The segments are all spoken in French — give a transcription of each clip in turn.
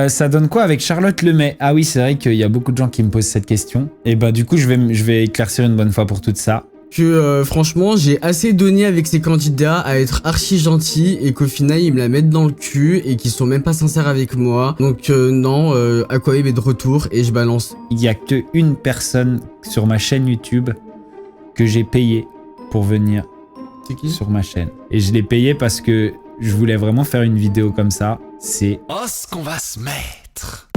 Ça donne quoi avec Charlotte Lemay? Ah oui, c'est vrai qu'il y a beaucoup de gens qui me posent cette question. Et bah du coup, je vais éclaircir une bonne fois pour toutes ça. Que franchement, j'ai assez donné avec ces candidats à être archi gentil et qu'au final, ils me la mettent dans le cul et qu'ils sont même pas sincères avec moi. Donc non, Aquababe est de retour et je balance. Il y a que une personne sur ma chaîne YouTube que j'ai payé pour venir C'est qui? sur ma chaîne. Et je l'ai payé parce que je voulais vraiment faire une vidéo comme ça. C'est... Oh, ce qu'on va se mettre!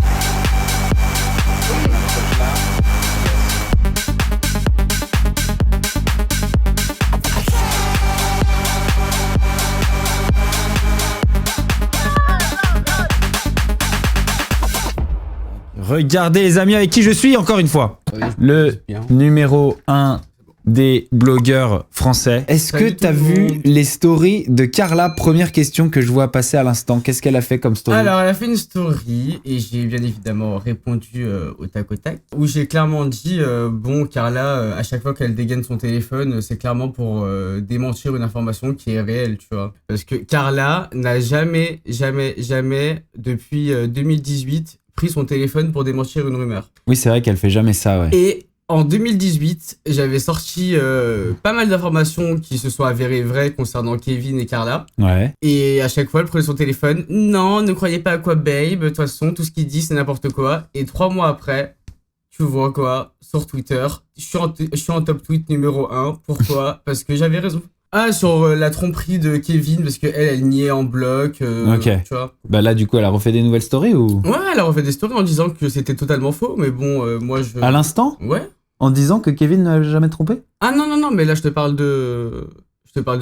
Regardez les amis avec qui je suis encore une fois. Oui, Le bien. numéro 1 des blogueurs français. Est-ce que Salut t'as tout le vu monde. les stories de Carla? Première question que je vois passer à l'instant. Qu'est-ce qu'elle a fait comme story? Alors, elle a fait une story et j'ai bien évidemment répondu au tac au tac. Où j'ai clairement dit, bon, Carla, à chaque fois qu'elle dégaine son téléphone, c'est clairement pour démentir une information qui est réelle, tu vois. Parce que Carla n'a jamais, depuis 2018, pris son téléphone pour démentir une rumeur. Oui, c'est vrai qu'elle fait jamais ça, ouais. Et en 2018, j'avais sorti pas mal d'informations qui se sont avérées vraies concernant Kevin et Carla. Ouais. Et à chaque fois, elle prenait son téléphone. Non, ne croyez pas à quoi, babe. De toute façon, tout ce qu'il dit, c'est n'importe quoi. Et 3 mois après, tu vois quoi, sur Twitter, je suis en top tweet numéro 1. Pourquoi? Parce que j'avais raison. Ah, sur la tromperie de Kevin, parce elle niait en bloc. Ok. Tu vois. Bah là, du coup, elle a refait des nouvelles stories ou... Ouais, elle a refait des stories en disant que c'était totalement faux. Mais bon, moi, je... À l'instant? Ouais. En disant que Kevin ne l'a jamais trompé? Ah non, mais là, je te parle de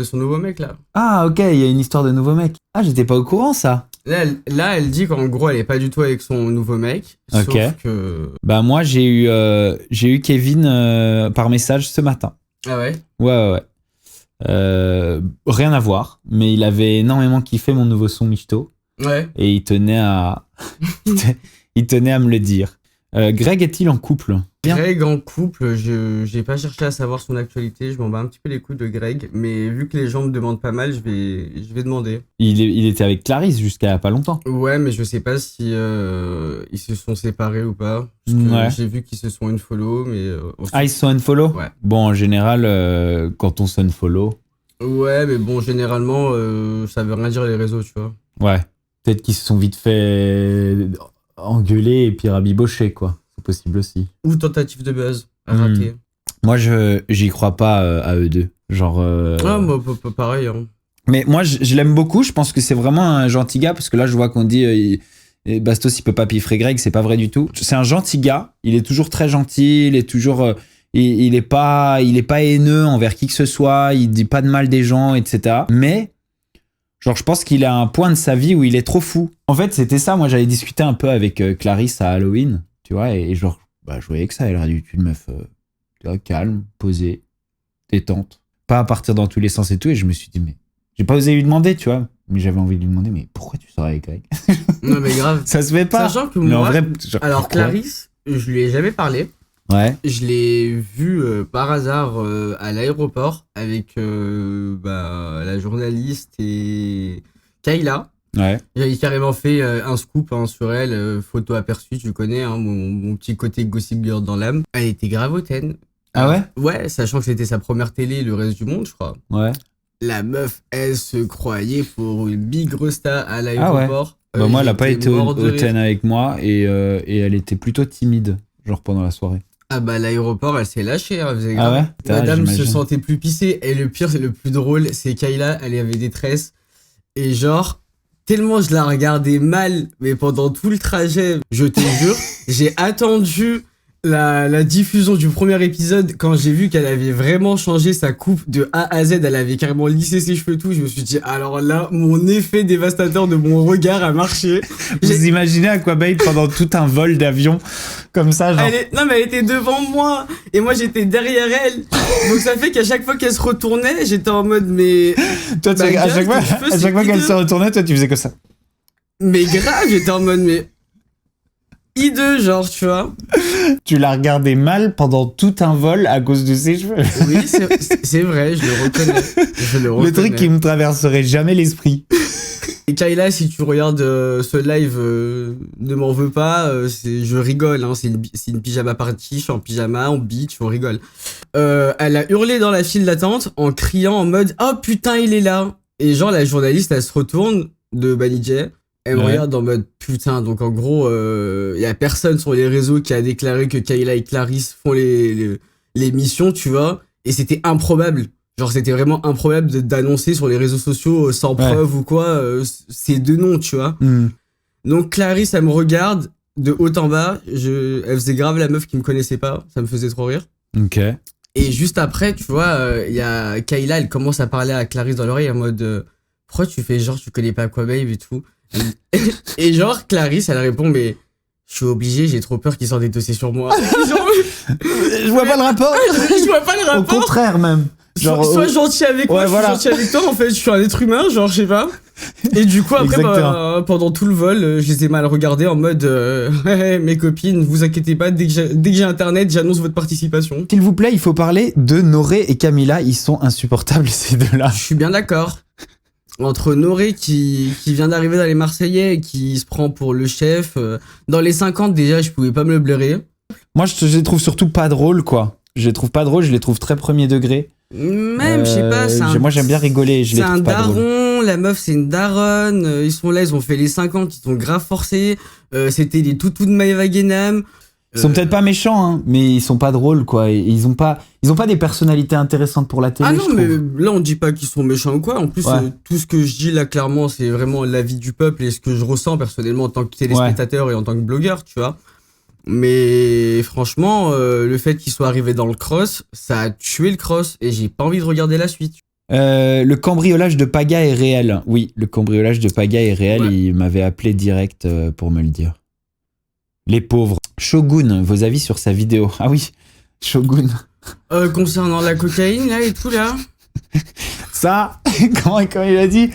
son nouveau mec, là. Ah, ok, il y a une histoire de nouveau mec. Ah, j'étais pas au courant, ça. Là, elle dit qu'en gros, elle est pas du tout avec son nouveau mec. Ok. Sauf que... Bah moi, j'ai eu Kevin par message ce matin. Ah ouais? Ouais. Rien à voir, mais il avait énormément kiffé mon nouveau son Michto Ouais. et il tenait à me le dire. Greg est-il en couple? Greg en couple, j'ai pas cherché à savoir son actualité, je m'en bats un petit peu les couilles de Greg, mais vu que les gens me demandent pas mal, je vais demander. Il était avec Clarisse jusqu'à pas longtemps. Ouais, mais je sais pas si ils se sont séparés ou pas. Parce que Ouais. j'ai vu qu'ils se sont unfollow, mais ensuite- Ah, ils se sont unfollow? Ouais. Bon, en général, quand on se unfollow, Ouais, mais bon, généralement, ça veut rien dire les réseaux, tu vois. ouais. Peut-être qu'ils se sont vite fait engueuler et puis rabibocher, quoi. C'est possible aussi. Ou tentative de buzz, raté. Moi, j'y crois pas à eux deux. Genre. Ah, moi, pareil, hein. Mais moi, je l'aime beaucoup. Je pense que c'est vraiment un gentil gars parce que là, je vois qu'on dit Bastos, il peut pas piffrer Greg. C'est pas vrai du tout. C'est un gentil gars. Il est toujours très gentil. Il est toujours. Il est pas haineux envers qui que ce soit. Il dit pas de mal des gens, etc. Mais. Genre, je pense qu'il a un point de sa vie où il est trop fou. En fait, c'était ça. Moi, j'avais discuté un peu avec Clarisse à Halloween, tu vois, et genre, bah, je voyais que ça. Elle aurait dû être une meuf tu vois, calme, posée, détente, pas à partir dans tous les sens et tout. Et je me suis dit, mais j'ai pas osé lui demander, tu vois, mais j'avais envie de lui demander, mais pourquoi tu sors avec Greg? Non, mais grave. Ça se fait pas. Sachant que Mais en moi, vrai, genre, alors pourquoi? Clarisse, je lui ai jamais parlé. Ouais. Je l'ai vu par hasard à l'aéroport avec la journaliste et Kayla. Ouais. J'avais carrément fait un scoop sur elle, photo aperçue, tu connais, hein, mon petit côté gossip girl dans l'âme. Elle était grave hautaine. Ah ouais? Ouais, sachant que c'était sa première télé, le reste du monde, je crois. Ouais. La meuf, elle se croyait pour une big resta à l'aéroport. Bah, moi, elle a pas j'étais été mort de rire. hautaine avec moi et elle était plutôt timide, genre pendant la soirée. Ah bah l'aéroport, elle s'est lâchée, hein, elle faisait Ah grave. ouais? Putain, Madame se j'imagine. sentait plus pissée. Et le pire, c'est le plus drôle, c'est Kayla, elle avait des tresses. Et genre, tellement je la regardais mal, mais pendant tout le trajet, je te jure, j'ai attendu la diffusion du premier épisode quand j'ai vu qu'elle avait vraiment changé sa coupe de A à Z. Elle avait carrément lissé ses cheveux et tout. Je me suis dit, alors là, mon effet dévastateur de mon regard a marché. Vous imaginez Aquababe pendant tout un vol d'avion comme ça, genre. Non, mais elle était devant moi et moi j'étais derrière elle. Donc ça fait qu'à chaque fois qu'elle se retournait, j'étais en mode mais. Toi, Bah, à gars, chaque fois, tes cheveux, à c'est chaque fois qu'elle hideux. se retournait, toi, tu faisais comme ça. Mais grave, j'étais en mode mais. hideux, genre, tu vois. Tu l'as regardé mal pendant tout un vol à cause de ses cheveux. Oui, c'est vrai, je le reconnais. Le truc qui me traverserait jamais l'esprit. Et Kayla, si tu regardes ce live, ne m'en veux pas, je rigole, hein, c'est une pyjama party, je suis en pyjama, on beach, on rigole. Elle a hurlé dans la file d'attente en criant en mode « Oh putain, il est là !» Et genre, la journaliste, elle se retourne de Banijay, elle me regarde en mode « Putain !» Donc en gros, y a personne sur les réseaux qui a déclaré que Kayla et Clarisse font les missions, tu vois, et c'était improbable. Genre, c'était vraiment improbable d'annoncer sur les réseaux sociaux sans preuve ou quoi, ces deux noms, tu vois. Donc, Clarisse, elle me regarde de haut en bas. Elle faisait grave la meuf qui me connaissait pas. Ça me faisait trop rire. Ok. Et juste après, tu vois, y a Kayla, elle commence à parler à Clarisse dans l'oreille en mode pourquoi tu fais genre, tu connais pas Aquababe et tout. Et genre, Clarisse, elle répond, mais je suis obligé, j'ai trop peur qu'ils sortent des dossiers sur moi. Je vois pas le rapport. Je vois pas le rapport. Au contraire, même. Genre, sois gentil avec moi, voilà. je suis gentil avec toi, en fait, je suis un être humain, genre, je sais pas. Et du coup, après, pendant tout le vol, je les ai mal regardés en mode, mes copines, vous inquiétez pas, dès que j'ai internet, j'annonce votre participation. S'il vous plaît, il faut parler de Noré et Camila, ils sont insupportables, ces deux-là. Je suis bien d'accord. Entre Noré qui vient d'arriver dans les Marseillais et qui se prend pour le chef, dans les 50, déjà, je pouvais pas me le blairer. Moi, je les trouve surtout pas drôles, quoi. Je les trouve pas drôles, je les trouve très premier degré. Même, je sais pas, moi j'aime bien rigoler, je les trouve pas drôles. C'est un daron, la meuf c'est une daronne, ils sont là, ils ont fait les 50, ils sont grave forcés, c'était les toutous de Maëva Guénam. Ils sont peut-être pas méchants, hein, mais ils sont pas drôles, quoi. Ils ont pas des personnalités intéressantes pour la télé. Ah non, mais là on dit pas qu'ils sont méchants ou quoi, en plus tout ce que je dis là clairement c'est vraiment l'avis du peuple et ce que je ressens personnellement en tant que téléspectateur et en tant que blogueur, tu vois. Mais franchement, le fait qu'il soit arrivé dans le cross, ça a tué le cross et j'ai pas envie de regarder la suite. Le cambriolage de Paga est réel. Oui, le cambriolage de Paga est réel. Ouais. Il m'avait appelé direct pour me le dire. Les pauvres. Shogun, vos avis sur sa vidéo. Ah oui, Shogun. Concernant la cocaïne là et tout là. Ça, quand il a dit,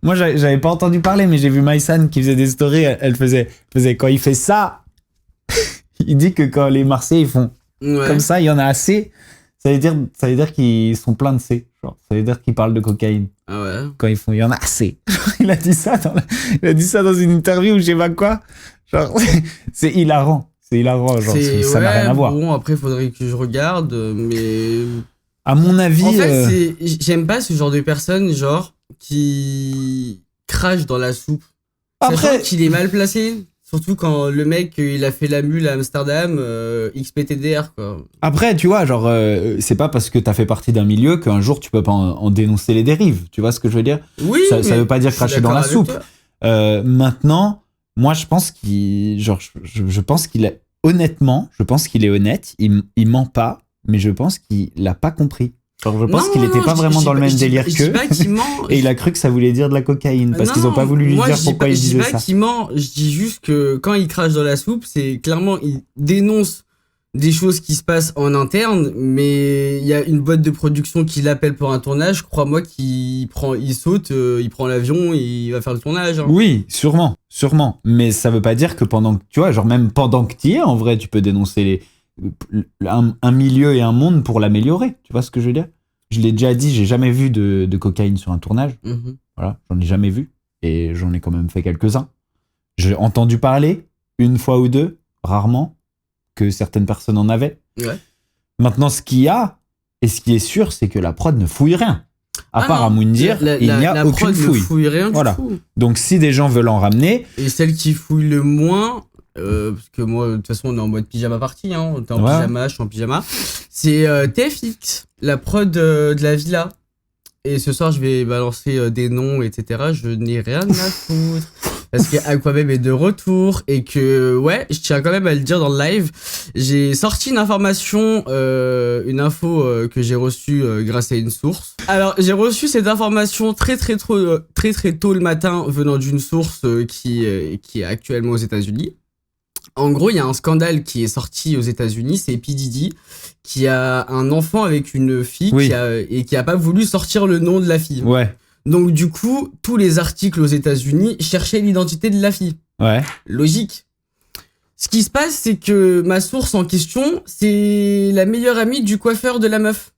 moi j'avais pas entendu parler, mais j'ai vu Maïsan qui faisait des stories. Elle faisait quand il fait ça. Il dit que quand les Marseillais ils font comme ça, il y en a assez. Ça veut dire qu'ils sont pleins de C. Genre, ça veut dire qu'ils parlent de cocaïne. Ah ouais. Quand ils font, il y en a assez. Il a dit ça dans une interview ou je sais pas quoi. Genre, c'est hilarant. C'est hilarant. Genre, ça n'a rien à voir. Bon, après, faudrait que je regarde, mais. À mon avis. En fait, j'aime pas ce genre de personnes, genre, qui crachent dans la soupe. Après. Sachant qu'il est mal placé. Surtout quand le mec, il a fait la mule à Amsterdam, XPTDR, quoi. Après, tu vois, genre, c'est pas parce que t'as fait partie d'un milieu qu'un jour tu peux pas en dénoncer les dérives. Tu vois ce que je veux dire ? Oui. Ça veut pas dire cracher dans la soupe. Maintenant, moi, je pense je pense qu'il est, honnêtement, je pense qu'il est honnête. Il ment pas, mais je pense qu'il a pas compris. Genre, je pense qu'il était pas vraiment dans le même délire qu'eux. Et il a cru que ça voulait dire de la cocaïne. Parce qu'ils ont pas voulu lui dire pourquoi il disait ça. Je dis pas qu'il ment. Je dis juste que quand il crache dans la soupe, c'est clairement, il dénonce des choses qui se passent en interne, mais il y a une boîte de production qui l'appelle pour un tournage. Crois-moi il saute, il prend l'avion et il va faire le tournage. Hein. Oui, sûrement. Mais ça veut pas dire que tu vois, genre même pendant que t'y es, en vrai, tu peux dénoncer un milieu et un monde pour l'améliorer. Tu vois ce que je veux dire ? Je l'ai déjà dit, j'ai jamais vu de cocaïne sur un tournage. Mm-hmm. Voilà, j'en ai jamais vu. Et j'en ai quand même fait quelques-uns. J'ai entendu parler, une fois ou deux, rarement, que certaines personnes en avaient. Ouais. Maintenant, ce qu'il y a, et ce qui est sûr, c'est que la prod ne fouille rien. À part à Moundir, il n'y a aucune fouille. Ne fouille rien voilà. Du tout. Donc, si des gens veulent en ramener... Et celle qui fouille le moins... parce que moi, de toute façon, on est en mode pyjama party, hein. T'es en pyjama, je suis en pyjama. C'est TFX, la prod de la villa. Et ce soir, je vais balancer des noms, etc. Je n'ai rien à foutre. Parce que Aquababe est de retour et que, ouais, je tiens quand même à le dire dans le live. J'ai sorti une information, une info que j'ai reçue grâce à une source. Alors, j'ai reçu cette information très tôt le matin venant d'une source qui est actuellement aux États-Unis. En gros, il y a un scandale qui est sorti aux États-Unis, c'est P. Diddy, qui a un enfant avec une fille qui a pas voulu sortir le nom de la fille. Ouais. Donc du coup, tous les articles aux États-Unis cherchaient l'identité de la fille. Ouais. Logique. Ce qui se passe, c'est que ma source en question, c'est la meilleure amie du coiffeur de la meuf.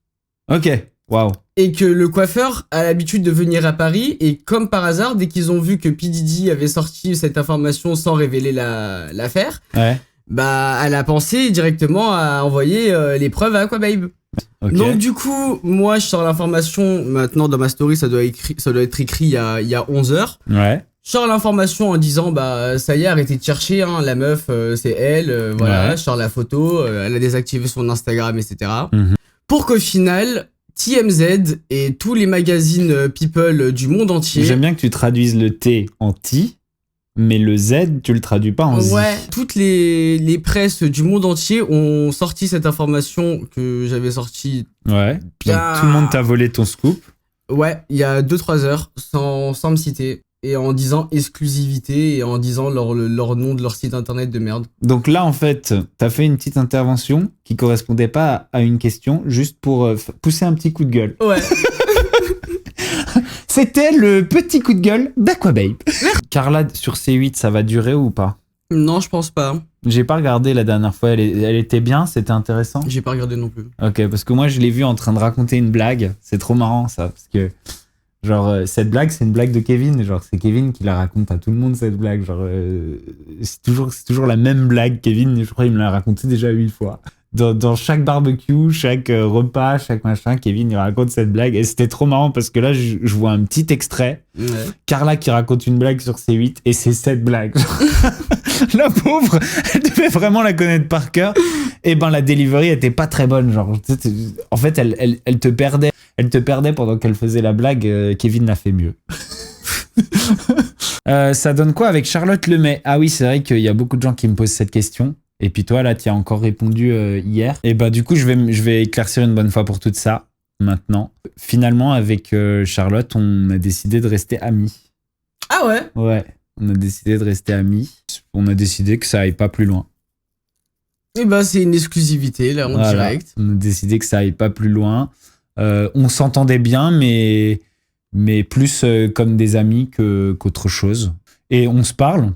Ok, waouh. Et que le coiffeur a l'habitude de venir à Paris, et comme par hasard, dès qu'ils ont vu que P. Diddy avait sorti cette information sans révéler l'affaire, Ouais. bah elle a pensé directement à envoyer les preuves à Aquababe. Ok. Donc du coup, moi je sors l'information, maintenant dans ma story ça doit être écrit il y a 11 heures. Ouais. Je sors l'information en disant bah ça y est, arrêtez de chercher, hein, la meuf c'est elle, voilà, Ouais. je sors la photo, elle a désactivé son Instagram, etc. Mhm. Pour qu'au final, TMZ et tous les magazines people du monde entier, J'aime bien que tu traduises le T en T, mais le Z, tu le traduis pas en Z. ouais, toutes les presses du monde entier ont sorti cette information que j'avais sortie, Ouais. Bien. Donc, tout le monde t'a volé ton scoop. ouais, il y a 2-3 heures, sans me citer. Et en disant exclusivité et en disant leur nom de leur site internet de merde. Donc là, en fait, t'as fait une petite intervention qui correspondait pas à une question, juste pour pousser un petit coup de gueule. Ouais. C'était le petit coup de gueule d'Aquababe. Carla, sur C8, ça va durer ou pas? Non, je pense pas. J'ai pas regardé la dernière fois, elle était bien, c'était intéressant. J'ai pas regardé non plus. Ok, parce que moi, je l'ai vu en train de raconter une blague. C'est trop marrant, ça, parce que... Genre, cette blague, c'est une blague de Kevin. Genre, c'est Kevin qui la raconte à tout le monde, cette blague. Genre, c'est toujours la même blague, Kevin. Je crois qu'il me l'a raconté déjà 8 fois. Dans chaque barbecue, chaque repas, chaque machin, Kevin, il raconte cette blague. Et c'était trop marrant parce que là, je vois un petit extrait. Ouais. Carla qui raconte une blague sur C8 et c'est cette blague. La pauvre, elle devait vraiment la connaître par cœur. Et ben, la delivery était pas très bonne. Genre, en fait, elle te perdait. Elle te perdait pendant qu'elle faisait la blague. Kevin l'a fait mieux. Ça donne quoi avec Charlotte Lemay? Ah oui, c'est vrai qu'il y a beaucoup de gens qui me posent cette question. Et puis toi, là, tu as encore répondu hier. Et bah, du coup, je vais éclaircir une bonne fois pour tout ça. Maintenant, finalement, avec Charlotte, on a décidé de rester amis. Ah ouais? Ouais, on a décidé de rester amis. On a décidé que ça aille pas plus loin. Et bah, c'est une exclusivité, là, en Voilà. direct. On a décidé que ça aille pas plus loin. On s'entendait bien, mais plus comme des amis qu'autre chose. Et on se parle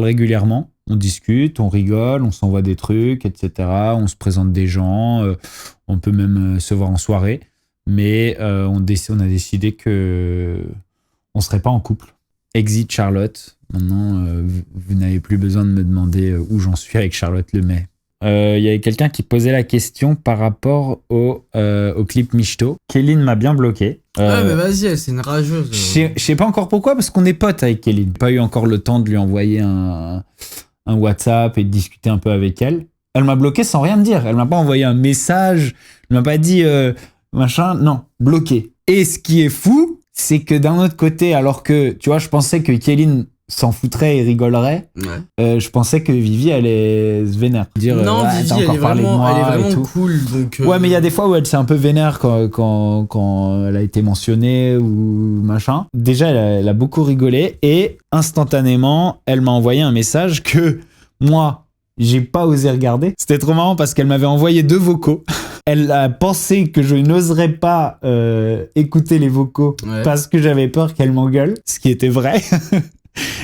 régulièrement. On discute, on rigole, on s'envoie des trucs, etc. On se présente des gens. On peut même se voir en soirée. Mais on a décidé que on serait pas en couple. Exit Charlotte. Maintenant, vous n'avez plus besoin de me demander où j'en suis avec Charlotte Lemay. Il y avait quelqu'un qui posait la question par rapport au clip Michto. Kéline m'a bien bloqué. Ouais, mais vas-y, c'est une rageuse. Je sais pas encore pourquoi, parce qu'on est potes avec Kéline. Pas eu encore le temps de lui envoyer un WhatsApp et de discuter un peu avec elle. Elle m'a bloqué sans rien me dire. Elle m'a pas envoyé un message. Elle m'a pas dit machin. Non, bloqué. Et ce qui est fou, c'est que d'un autre côté, alors que, tu vois, je pensais que Kéline s'en foutrait et rigolerait, Ouais. je pensais que Vivi allait se vénère. Dire, Non, ouais, Vivi, t'as encore parlé de moi elle est et vraiment tout. cool. Donc, Ouais, mais il y a des fois où elle s'est un peu vénère quand elle a été mentionnée ou machin. Déjà, elle a beaucoup rigolé et instantanément, elle m'a envoyé un message que moi, j'ai pas osé regarder. C'était trop marrant parce qu'elle m'avait envoyé 2 vocaux. Elle a pensé que je n'oserais pas écouter les vocaux Ouais. parce que j'avais peur qu'elle m'engueule, ce qui était vrai.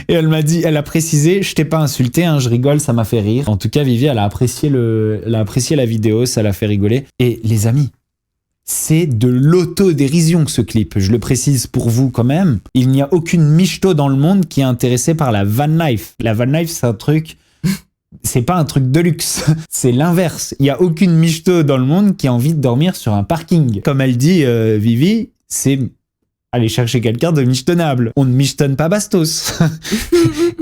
Et elle a précisé, je t'ai pas insulté, hein, je rigole, ça m'a fait rire. En tout cas, Vivi, elle a apprécié la vidéo, ça l'a fait rigoler. Et les amis, c'est de l'autodérision ce clip. Je le précise pour vous quand même. Il n'y a aucune michto dans le monde qui est intéressée par la van life. La van life, c'est un truc... C'est pas un truc de luxe, c'est l'inverse. Il y a aucune michto dans le monde qui a envie de dormir sur un parking. Comme elle dit, Vivi, c'est aller chercher quelqu'un de michetonnable. On ne michetonne pas Bastos.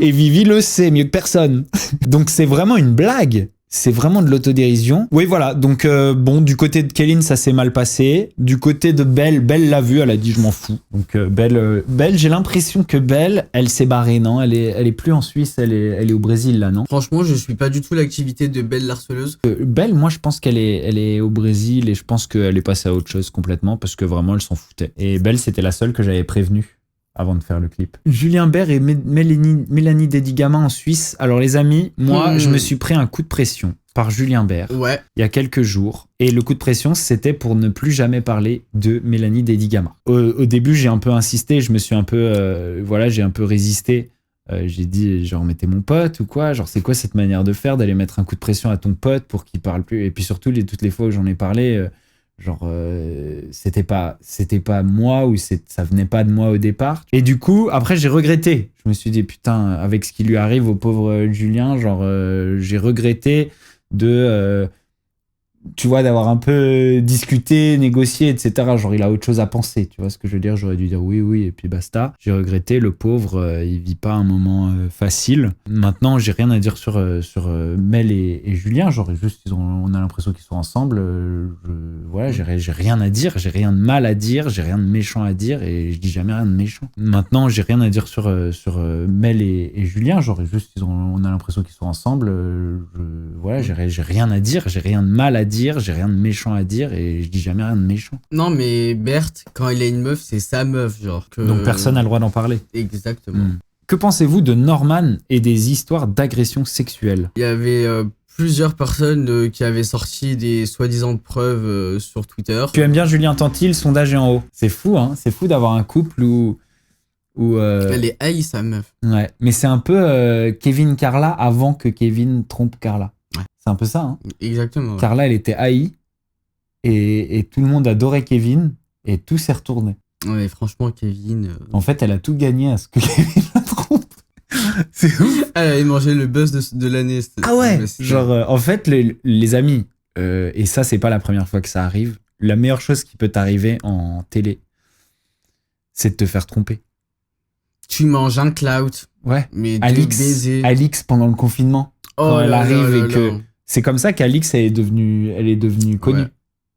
Et Vivi le sait mieux que personne. Donc c'est vraiment une blague. C'est vraiment de l'autodérision. Oui, voilà. Donc, bon, du côté de Kéline, ça s'est mal passé. Du côté de Belle l'a vu, elle a dit je m'en fous. Donc, Belle, j'ai l'impression que Belle, elle s'est barrée, non? Elle est plus en Suisse, elle est au Brésil, là, non? franchement, je suis pas du tout l'activité de Belle l'harceleuse. Belle, moi, je pense qu'elle est au Brésil et je pense qu'elle est passée à autre chose complètement parce que vraiment, elle s'en foutait. Et Belle, c'était la seule que j'avais prévenue avant de faire le clip. Julien Bert et Mélanie Dedigama en Suisse. Alors les amis, moi je me suis pris un coup de pression par Julien Bert Ouais. il y a quelques jours. Et le coup de pression, c'était pour ne plus jamais parler de Mélanie Dedigama. Au début, j'ai un peu insisté, je me suis un peu, j'ai un peu résisté J'ai dit, genre, mais t'es mon pote ou quoi? Genre, c'est quoi cette manière de faire, d'aller mettre un coup de pression à ton pote pour qu'il parle plus? Et puis surtout, toutes les fois où j'en ai parlé, c'était pas moi ou ça venait pas de moi au départ. Et du coup, après, j'ai regretté. Je me suis dit, putain, avec ce qui lui arrive au pauvre Julien, j'ai regretté de, tu vois, d'avoir un peu discuté, négocié, etc. Genre, il a autre chose à penser, tu vois ce que je veux dire? J'aurais dû dire oui, et puis basta. J'ai regretté, le pauvre, il vit pas un moment facile. Maintenant, j'ai rien à dire sur Mel et Julien. Genre, juste, on a l'impression qu'ils sont ensemble. Voilà, j'ai rien à dire, j'ai rien de mal à dire, j'ai rien de méchant à dire, et je dis jamais rien de méchant. Maintenant, j'ai rien à dire sur Mel et Julien. Genre, juste, on a l'impression qu'ils sont ensemble. Voilà, j'ai rien à dire, j'ai rien de mal à dire, j'ai rien de méchant à dire, et je dis jamais rien de méchant. Non, mais Berthe, quand il a une meuf, c'est sa meuf, genre. Donc personne n'a le droit d'en parler. Exactement. Que pensez-vous de Norman et des histoires d'agression sexuelle? Il y avait plusieurs personnes qui avaient sorti des soi-disant preuves sur Twitter. Tu aimes bien Julien Tanti, le sondage est en haut. C'est fou, hein? C'est fou d'avoir un couple où Elle est haï, sa meuf. Ouais, mais c'est un peu Kevin Carla avant que Kevin trompe Carla. Ouais. C'est un peu ça, hein? Exactement. Ouais. Carla, elle était haïe et tout le monde adorait Kevin et tout s'est retourné. Ouais, franchement, Kevin. En fait, elle a tout gagné à ce que Kevin la trompe. C'est ouf. Elle avait mangé le buzz de l'année. Ah ouais. Genre, en fait, les amis, et ça, c'est pas la première fois que ça arrive. La meilleure chose qui peut t'arriver en télé, c'est de te faire tromper. Tu manges un clout. Ouais. Mais Alix pendant le confinement. Quand elle arrive et que c'est comme ça qu'Alix elle est devenue connue. Ouais.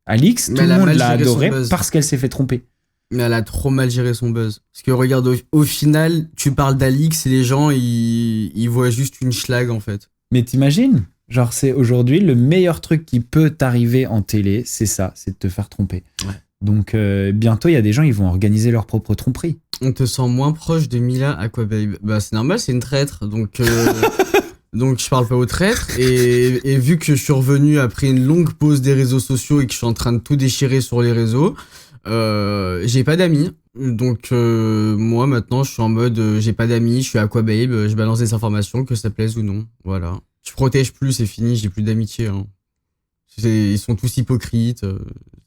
Alix, tout le monde l'a adorée parce qu'elle s'est fait tromper. Mais elle a trop mal géré son buzz. Parce que regarde, au final, tu parles d'Alix et les gens, ils voient juste une schlag en fait. Mais t'imagines? Genre, c'est aujourd'hui le meilleur truc qui peut t'arriver en télé, c'est ça, c'est de te faire tromper. Ouais. Donc, bientôt, il y a des gens, ils vont organiser leur propre tromperie. On te sent moins proche de Mila Aquababe. Bah, c'est normal, c'est une traître. Donc, donc je parle pas aux traîtres. Et vu que je suis revenu après une longue pause des réseaux sociaux et que je suis en train de tout déchirer sur les réseaux, j'ai pas d'amis. Donc, moi, maintenant, je suis en mode, j'ai pas d'amis, je suis Aquababe, je balance des informations, que ça plaise ou non. Voilà. Je protège plus, c'est fini, j'ai plus d'amitié. Hein. Ils sont tous hypocrites. Tu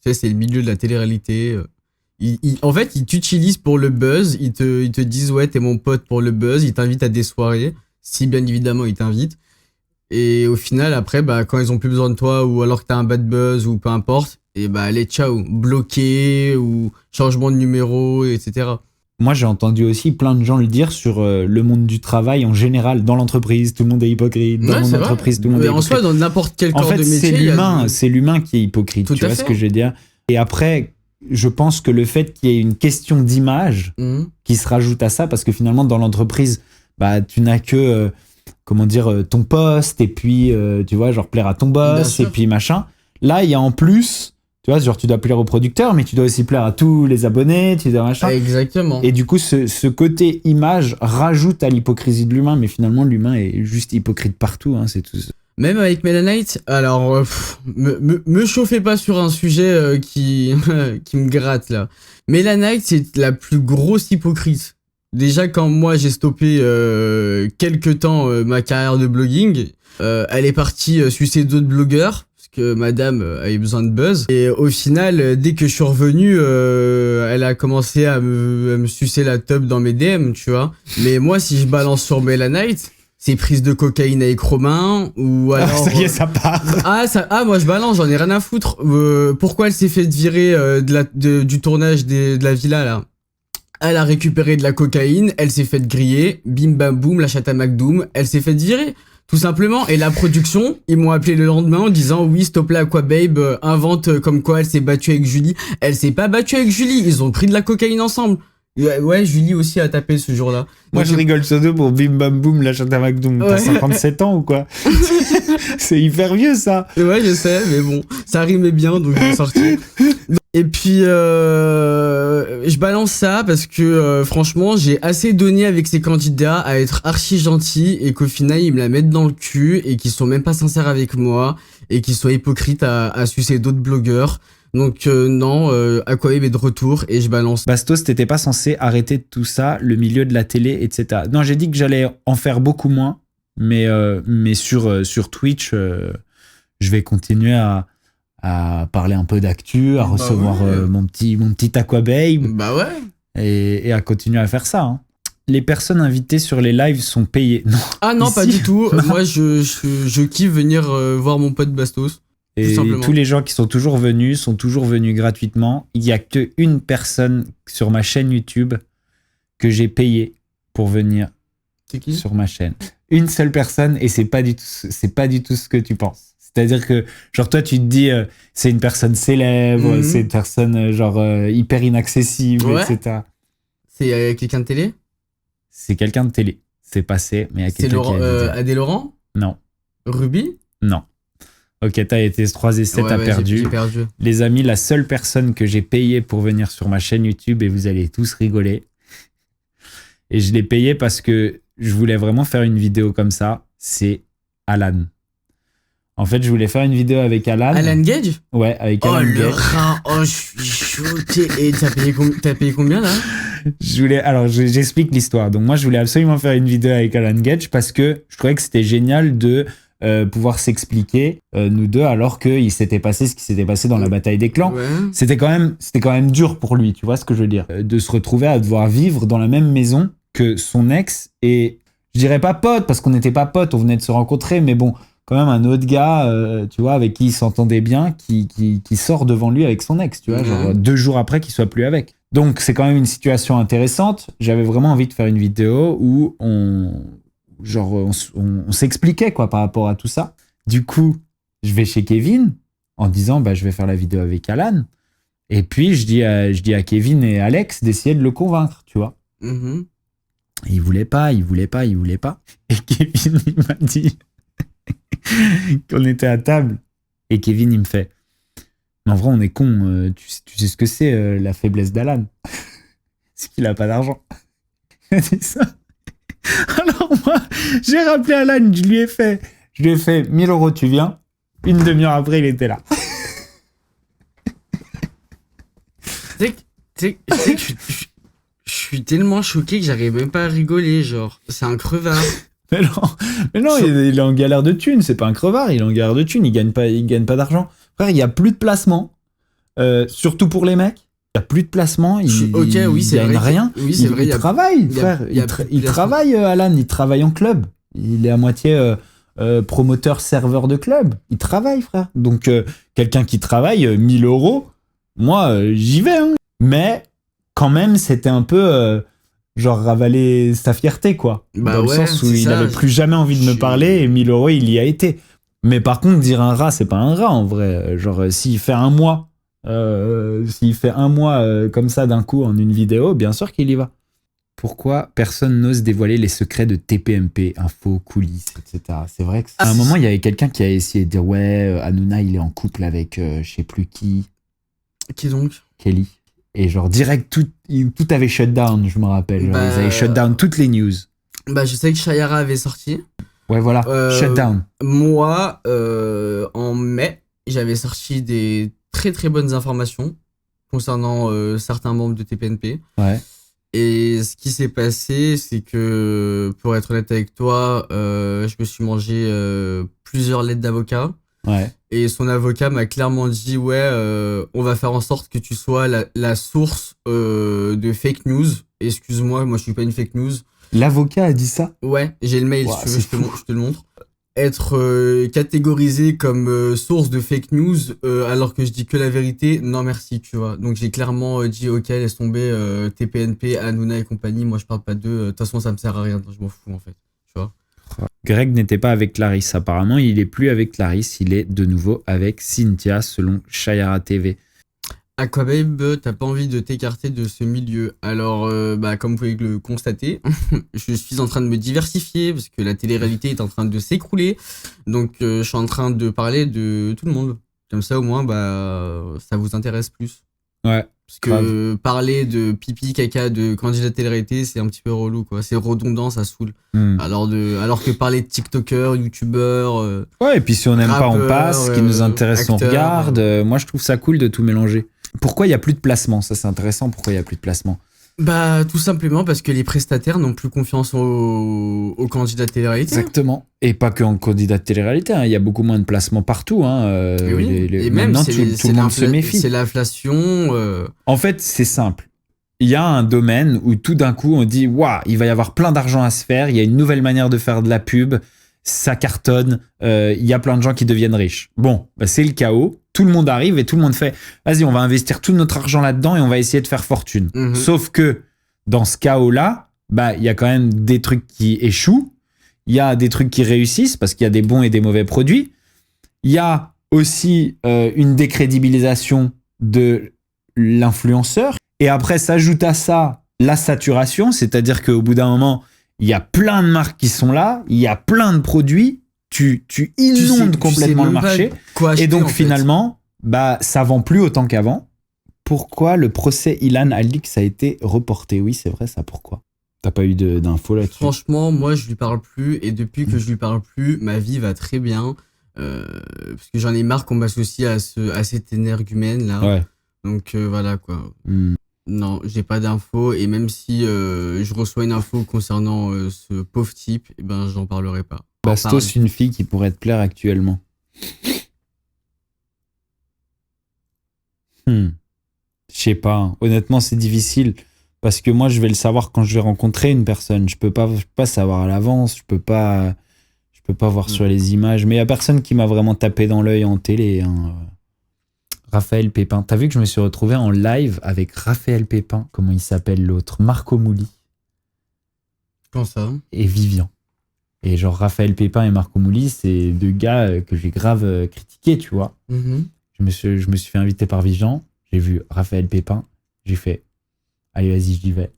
sais, c'est le milieu de la télé-réalité. En fait, ils t'utilisent pour le buzz. Ils te disent, ouais, t'es mon pote pour le buzz. Ils t'invitent à des soirées. Si, bien évidemment, ils t'invitent. Et au final, après, bah, quand ils ont plus besoin de toi ou alors que t'as un bad buzz ou peu importe, et bah, allez, ciao. Bloqué ou changement de numéro, etc. Moi, j'ai entendu aussi plein de gens le dire sur le monde du travail en général, dans l'entreprise, tout le monde est hypocrite, dans mon entreprise, tout le monde est hypocrite. En soi, dans n'importe quel corps de métier. C'est l'humain qui est hypocrite, tu vois ce que je veux dire? Et après, je pense que le fait qu'il y ait une question d'image qui se rajoute à ça, parce que finalement, dans l'entreprise, bah, tu n'as que, ton poste, et puis, tu vois, genre plaire à ton boss, et puis machin. Là, il y a en plus... Tu vois, genre, tu dois plaire au producteur, mais tu dois aussi plaire à tous les abonnés, tu dois machin. Exactement. Et du coup, ce côté image rajoute à l'hypocrisie de l'humain, mais finalement, l'humain est juste hypocrite partout, hein, c'est tout. Même avec Melanite, alors, me chauffez pas sur un sujet qui me gratte, là. Melanite, c'est la plus grosse hypocrite. Déjà, quand moi, j'ai stoppé quelque temps ma carrière de blogging, elle est partie sucer d'autres blogueurs. Que madame avait besoin de buzz. Et au final, dès que je suis revenu, elle a commencé à me sucer la teub dans mes DM, tu vois. Mais moi, si je balance sur Melanite, c'est prise de cocaïne avec Romain, ou alors... ça y est, ça part. Moi je balance, j'en ai rien à foutre. Pourquoi elle s'est fait virer du tournage de la villa, là? Elle a récupéré de la cocaïne, elle s'est fait griller, bim bam boum, la chatte à McDoom, elle s'est fait virer. Tout simplement. Et la production, ils m'ont appelé le lendemain en disant oui, s'il te plaît, Aquababe invente comme quoi elle s'est battue avec Julie. Elle s'est pas battue avec Julie, ils ont pris de la cocaïne ensemble. Ouais, Julie aussi a tapé ce jour-là. Moi, je rigole surtout pour Bim Bam Boum, la chatte à McDoom. T'as 57 ans ou quoi? C'est hyper vieux, ça. Ouais, je sais, mais bon, ça rimait bien, donc j'ai sorti. Et puis, je balance ça parce que franchement, j'ai assez donné avec ces candidats à être archi gentils et qu'au final, ils me la mettent dans le cul et qu'ils sont même pas sincères avec moi et qu'ils soient hypocrites à sucer d'autres blogueurs. Donc non, Aquababe est de retour et je balance. Bastos, t'étais pas censé arrêter de tout ça, le milieu de la télé, etc. Non, j'ai dit que j'allais en faire beaucoup moins, mais sur Twitch, je vais continuer à parler un peu d'actu, à recevoir ouais. mon petit Aquababe Bah ouais. et à continuer à faire ça. Hein. Les personnes invitées sur les lives sont payées. Non. Ah non, pas Ici. du tout. Moi, je kiffe venir voir mon pote Bastos. Et tous les gens qui sont toujours venus gratuitement. Il n'y a qu'une personne sur ma chaîne YouTube que j'ai payé pour venir C'est qui? sur ma chaîne. Une seule personne et c'est pas du tout ce que tu penses. C'est-à-dire que genre toi tu te dis c'est une personne célèbre, c'est une personne hyper inaccessible, Ouais. etc. C'est quelqu'un de télé? C'est quelqu'un de télé. C'est passé, mais il y a C'est quelqu'un Laurent, qui a dit Adé Laurent? non, Ruby? non. Ok, t'as été 3 et 7, Ouais, t'as ouais, perdu. j'ai perdu. Les amis, la seule personne que j'ai payée pour venir sur ma chaîne YouTube, et vous allez tous rigoler, et je l'ai payé parce que je voulais vraiment faire une vidéo comme ça, c'est Alan. En fait, je voulais faire une vidéo avec Alan. Alan Gage? Ouais, avec Oh Alan le Gage. rat, oh je suis choqué. Et t'as payé combien là? Alors, j'explique l'histoire. Donc moi, je voulais absolument faire une vidéo avec Alan Gage parce que je trouvais que c'était génial de pouvoir s'expliquer, nous deux, alors qu'il s'était passé ce qui s'était passé dans la bataille des clans. Ouais. C'était quand même dur pour lui, tu vois ce que je veux dire, de se retrouver à devoir vivre dans la même maison que son ex et je dirais pas pote parce qu'on n'était pas potes, on venait de se rencontrer, mais bon, quand même un autre gars, tu vois, avec qui il s'entendait bien, qui sort devant lui avec son ex, tu vois, genre 2 jours après qu'il soit plus avec. Donc c'est quand même une situation intéressante. J'avais vraiment envie de faire une vidéo où on s'expliquait quoi par rapport à tout ça. Du coup, je vais chez Kevin en disant bah je vais faire la vidéo avec Alan. Et puis je dis à Kevin et Alex d'essayer de le convaincre, tu vois. Mhm. Il voulait pas. Et Kevin il m'a dit qu'on était à table. Et Kevin il me fait mais en vrai on est con, tu sais ce que c'est la faiblesse d'Alan. C'est qu'il a pas d'argent. Il a dit ça. Alors moi, j'ai rappelé Alan, je lui ai fait 1000 euros, tu viens. Une demi-heure après, il était là. Tu sais que je suis tellement choqué que j'arrive même pas à rigoler, genre. C'est un crevard. Mais non, il est en galère de thunes, c'est pas un crevard, il est en galère de thunes, il gagne pas d'argent. Frère, il y a plus de placement, surtout pour les mecs. Il n'y a plus de placement, oui, c'est gagne vrai. rien. Oui, c'est vrai. Il travaille, il y a- frère. il y a Il plus de placement. travaille, Alan. Il travaille en club. Il est à moitié promoteur, serveur de club. Il travaille, frère. Donc, quelqu'un qui travaille 1000 euros, moi, j'y vais. Hein. Mais, quand même, c'était un peu ravaler sa fierté, quoi. Bah dans ouais, le sens où c'est il ça. n'avait plus jamais envie de me parler et 1000 euros, il y a été. Mais par contre, dire un rat, c'est pas un rat, en vrai. S'il fait un mois. S'il fait un mois comme ça d'un coup en une vidéo, bien sûr qu'il y va. Pourquoi personne n'ose dévoiler les secrets de TPMP, infos, coulisses, etc. C'est vrai qu'à un moment, il y avait quelqu'un qui a essayé de dire ouais, Hanouna, il est en couple avec je sais plus qui. Qui donc? Kelly. Et direct, tout avait shut down, je me rappelle. Ils avaient shut down toutes les news. Bah, je sais que Shayara avait sorti. Ouais, voilà, shut down. Moi, en mai, j'avais sorti des très très bonnes informations concernant certains membres de TPNP. Ouais. Et ce qui s'est passé, c'est que, pour être honnête avec toi, je me suis mangé plusieurs lettres d'avocat. Ouais. Et son avocat m'a clairement dit ouais, on va faire en sorte que tu sois la source de fake news. Excuse-moi, moi je suis pas une fake news. L'avocat a dit ça? Ouais, j'ai le mail, Wow, si tu veux, je te le montre. Être catégorisé comme source de fake news alors que je dis que la vérité, non merci, tu vois. Donc j'ai clairement dit ok, laisse tomber TPNP, Hanouna et compagnie, moi je parle pas d'eux, de toute façon ça me sert à rien, je m'en fous en fait, tu vois. Greg n'était pas avec Clarisse. Apparemment, il est plus avec Clarisse. Il est de nouveau avec Cynthia, selon Shayara TV. Aquababe, t'as pas envie de t'écarter de ce milieu. Alors, comme vous pouvez le constater, je suis en train de me diversifier parce que la télé-réalité est en train de s'écrouler. Donc, je suis en train de parler de tout le monde. Comme ça, au moins, ça vous intéresse plus. Ouais. Parce que parler de pipi, caca, de candidat télé-réalité, c'est un petit peu relou, quoi. C'est redondant, ça saoule. Alors que parler de TikTokers, YouTubeurs. Ouais, et puis si on n'aime pas, on rappeurs, passe. Ce qui nous intéresse, on acteurs, regarde. Moi, je trouve ça cool de tout mélanger. Pourquoi il n'y a plus de placement? Ça, c'est intéressant. Pourquoi il n'y a plus de placement? Bah, tout simplement parce que les prestataires n'ont plus confiance aux candidats télé-réalité. Exactement. Et pas qu'en candidat de télé-réalité. Il y a beaucoup moins de placements partout. Et oui. Et même, maintenant, tout le monde se méfie. C'est l'inflation. En fait, c'est simple. Il y a un domaine où tout d'un coup, on dit « Waouh, il va y avoir plein d'argent à se faire. Il y a une nouvelle manière de faire de la pub. Ça cartonne. Il y a plein de gens qui deviennent riches. » Bon, bah, c'est le chaos. Tout le monde arrive et tout le monde fait « Vas-y, on va investir tout notre argent là-dedans et on va essayer de faire fortune. Sauf que dans ce chaos-là, bah, il y a quand même des trucs qui échouent. Il y a des trucs qui réussissent parce qu'il y a des bons et des mauvais produits. Il y a aussi une décrédibilisation de l'influenceur. Et après, s'ajoute à ça la saturation, c'est-à-dire qu'au bout d'un moment, il y a plein de marques qui sont là, il y a plein de produits, tu inondes complètement le marché. Acheter, et donc finalement, bah, ça vend plus autant qu'avant. Pourquoi le procès Ilan Alix a été reporté? Oui, c'est vrai, ça, pourquoi? T'as pas eu d'infos là-dessus? Franchement, moi, je lui parle plus. Et depuis que je lui parle plus, ma vie va très bien. Parce que j'en ai marre qu'on m'associe à cet énergumène là. Ouais. Donc voilà, quoi. Non, j'ai pas d'infos. Et même si je reçois une info concernant ce pauvre type, eh ben, j'en parlerai pas. Bastos, une fille qui pourrait te plaire actuellement. Je sais pas. Hein. Honnêtement, c'est difficile. Parce que moi, je vais le savoir quand je vais rencontrer une personne. Je peux pas savoir à l'avance. Je peux pas voir sur les images. Mais il y a personne qui m'a vraiment tapé dans l'œil en télé. Hein. Raphaël Pépin. T'as vu que je me suis retrouvé en live avec Raphaël Pépin. Comment il s'appelle l'autre? Marco Mouli. Comment ça? Et Vivian. Et genre, Raphaël Pépin et Marco Mouli, c'est deux gars que j'ai grave critiqués, tu vois. Je me suis fait inviter par Vivian. J'ai vu Raphaël Pépin. J'ai fait, allez, vas-y, j'y vais.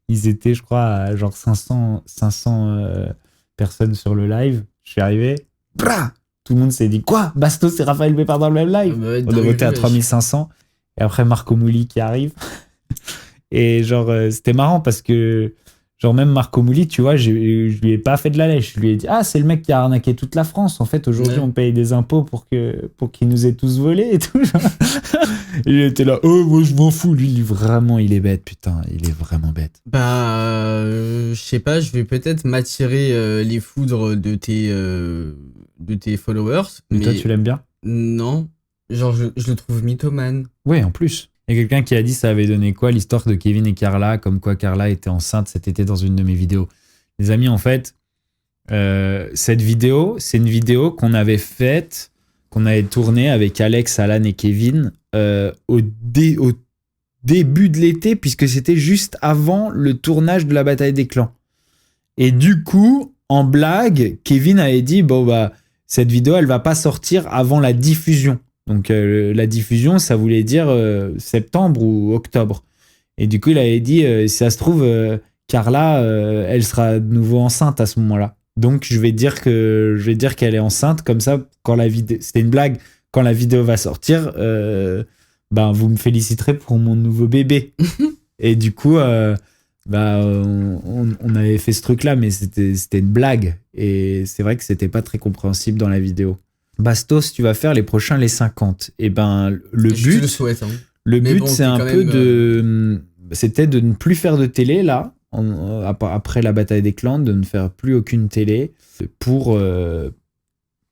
Ils étaient, je crois, à genre 500 personnes sur le live. Je suis arrivé. Brah, tout le monde s'est dit, quoi? Bastos et Raphaël Pépin dans le même live? On a voté à 3500. Et après, Marco Mouli qui arrive. Et genre, c'était marrant parce que genre même Marco Mouli, tu vois, je lui ai pas fait de la lèche. Je lui ai dit, ah, c'est le mec qui a arnaqué toute la France. En fait, aujourd'hui, on paye des impôts pour qu'il nous ait tous volés et tout. Et il était là, oh, moi, je m'en fous. Lui, vraiment, il est bête, putain. Il est vraiment bête. Bah, je sais pas, je vais peut-être m'attirer les foudres de tes followers. Mais toi, tu l'aimes bien? Non. Genre, je le trouve mythomane. Ouais, en plus. Il y a quelqu'un qui a dit ça avait donné quoi l'histoire de Kevin et Carla, comme quoi Carla était enceinte cet été dans une de mes vidéos. Les amis, en fait, cette vidéo, c'est une vidéo qu'on avait faite, qu'on avait tournée avec Alex, Alan et Kevin au début de l'été, puisque c'était juste avant le tournage de la bataille des clans. Et du coup, en blague, Kevin avait dit, bon bah, cette vidéo, elle va pas sortir avant la diffusion. Donc la diffusion, ça voulait dire septembre ou octobre. Et du coup, il avait dit, si ça se trouve, Carla, elle sera de nouveau enceinte à ce moment-là. Donc je vais dire qu'elle est enceinte, comme ça, quand la vidéo, c'était une blague, quand la vidéo va sortir, ben vous me féliciterez pour mon nouveau bébé. Et du coup, on avait fait ce truc-là, mais c'était une blague. Et c'est vrai que c'était pas très compréhensible dans la vidéo. Bastos, tu vas faire les prochains les 50. Et ben le but, je le souhaite, hein. Le mais but, bon, c'est un peu c'était de ne plus faire de télé là, après la bataille des clans, de ne faire plus aucune télé pour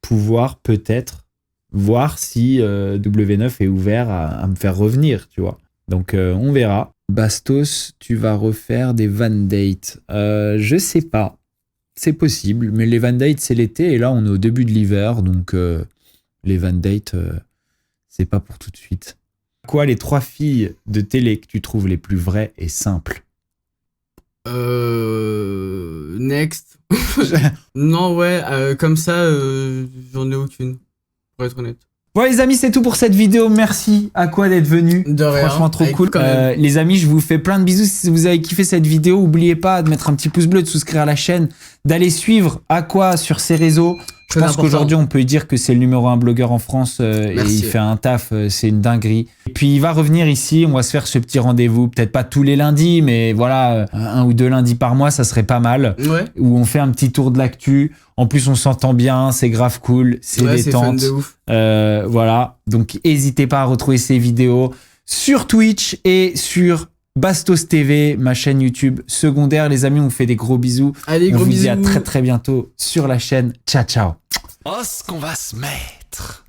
pouvoir peut-être voir si W9 est ouvert à me faire revenir, tu vois. Donc on verra. Bastos, tu vas refaire des van dates. Je sais pas. C'est possible, mais les van dates, c'est l'été, et là, on est au début de l'hiver, donc les van dates, c'est pas pour tout de suite. Quoi, les 3 filles de télé que tu trouves les plus vraies et simples? Next. Non, ouais, comme ça, j'en ai aucune, pour être honnête. Bon les amis, c'est tout pour cette vidéo. Merci à Quoi d'être venu. De rien. Franchement trop cool. Les amis, je vous fais plein de bisous. Si vous avez kiffé cette vidéo, n'oubliez pas de mettre un petit pouce bleu, de souscrire à la chaîne, d'aller suivre à Quoi sur ses réseaux, Je pense qu'aujourd'hui, on peut dire que c'est le numéro 1 blogueur en France et il fait un taf, c'est une dinguerie. Et puis, il va revenir ici, on va se faire ce petit rendez-vous, peut-être pas tous les lundis, mais voilà, 1 ou 2 lundis par mois, ça serait pas mal. Ouais. Où on fait un petit tour de l'actu. En plus, on s'entend bien, c'est grave cool, c'est détente. C'est fun de ouf. Voilà, donc n'hésitez pas à retrouver ces vidéos sur Twitch et sur Bastos TV, ma chaîne YouTube secondaire. Les amis, on vous fait des gros bisous. Allez, On gros vous bisous. dit à très très bientôt sur la chaîne. Ciao, ciao. Oh, ce qu'on va se mettre.